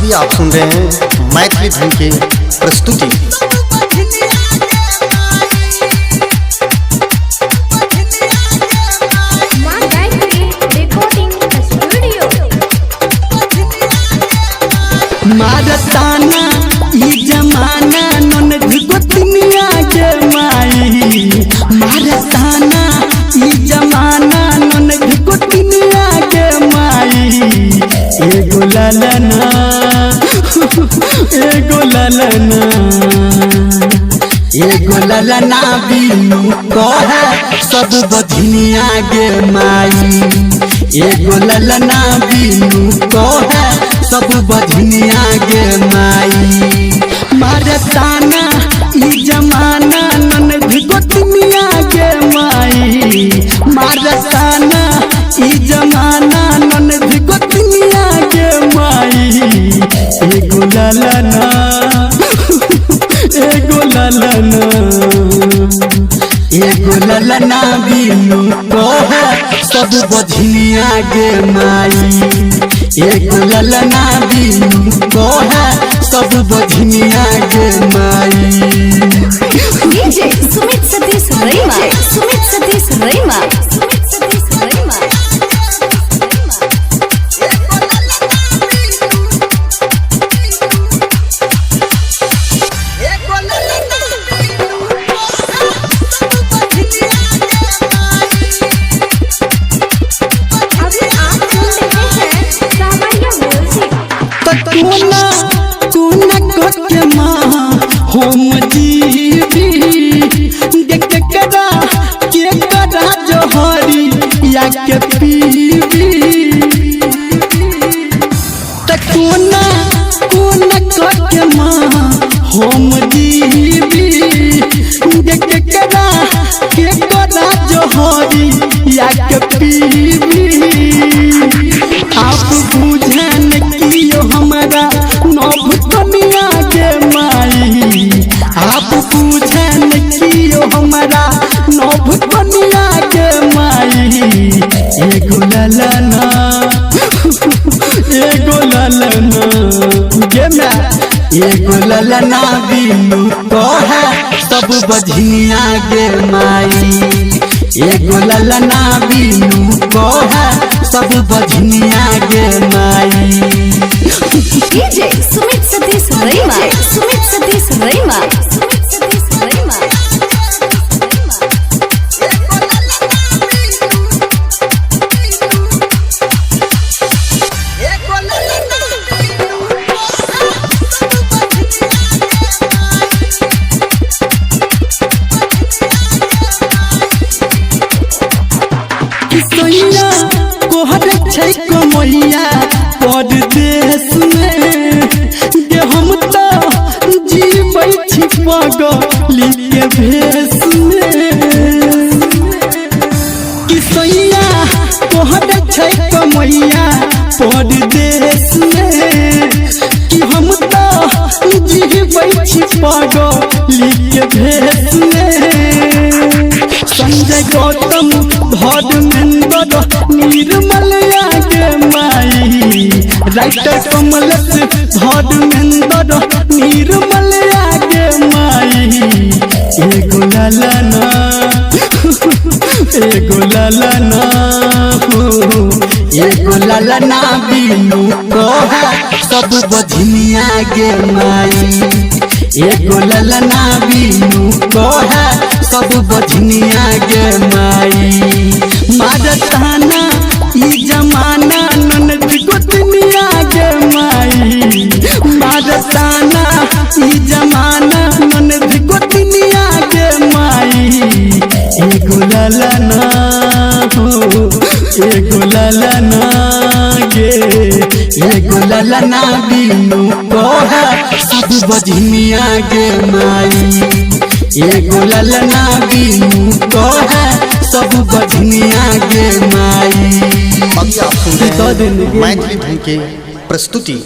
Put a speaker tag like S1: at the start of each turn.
S1: अभी आप सुन रहे हैं मैथिली धन की प्रस्तुति।
S2: मारताना ई जमाना नन गोतनिया के माई, मारताना ई जमाना नन गोतनिया के माई। एगो ललना एगो ललना एगो ललना बिनु कहे सब बधनिया के माई। एगो ललना बिनु कहे सब बधनिया के माई। मारताना ई जमाना नन गोतनिया के माई, मारताना ई जमाना नन गोतनिया के माई। एगो ललना एगो ललना एगो ललना बिनु कहे सब बधनिया के माई। एगो ललना बिनु कहे सब बधनिया के माई।
S3: डीजे सुमित सतीश रैमा, सुमित सतीश रैमा, सुमित सतीश रैमा।
S2: कोना के माँ हम जीवी देख करा के करा जोहरी या के पीवी। कोना के माँ हम जीवी देख करा के करा जोहरी या के पीवी। आप बुझन कियो हमारा नव कनिया के माई, आप बुझन कियो हमारा नव कनिया के माई। एगो ललना एगो ललना गे मैं एगो ललना बिनु कहे सब बधनिया के माई। एगो ललना बिनु कहे सब बधनिया के माई।
S3: डीजे सुमित सतीश रैमा, सुमित सतीश रैमा, सुमित सतीश रैमा।
S2: सैया कोहर छै कमैया परदेश में गे हम तो जीबै छी पगली के भेष में। कि सैया कोहर छै कमैया परदेश में कि हम तो जीबै छी पगली के भेष में। संजय गौतम धर्मेंद्र निर्मलिया के माई, राइटर कमलेश धर्मेंद्र निर्मलिया के माई। एगो ललना एगो ललना एगो ललना बिनु कहे सब बधनिया के माई। एगो ललना बिनु कहे सब बधनिया के माई। मारताना ई जमाना नन गोतनिया के माई, मारताना ई जमाना नन गोतनिया के माई। एगो ललना एगो ललना गे एगो ललना बिनु कहे सब बधनिया के माई। एगो ललना बिनु कहे सब बधनिया के माई।
S1: अभी आप सुन रहे हैं मैथिली धन की प्रस्तुति।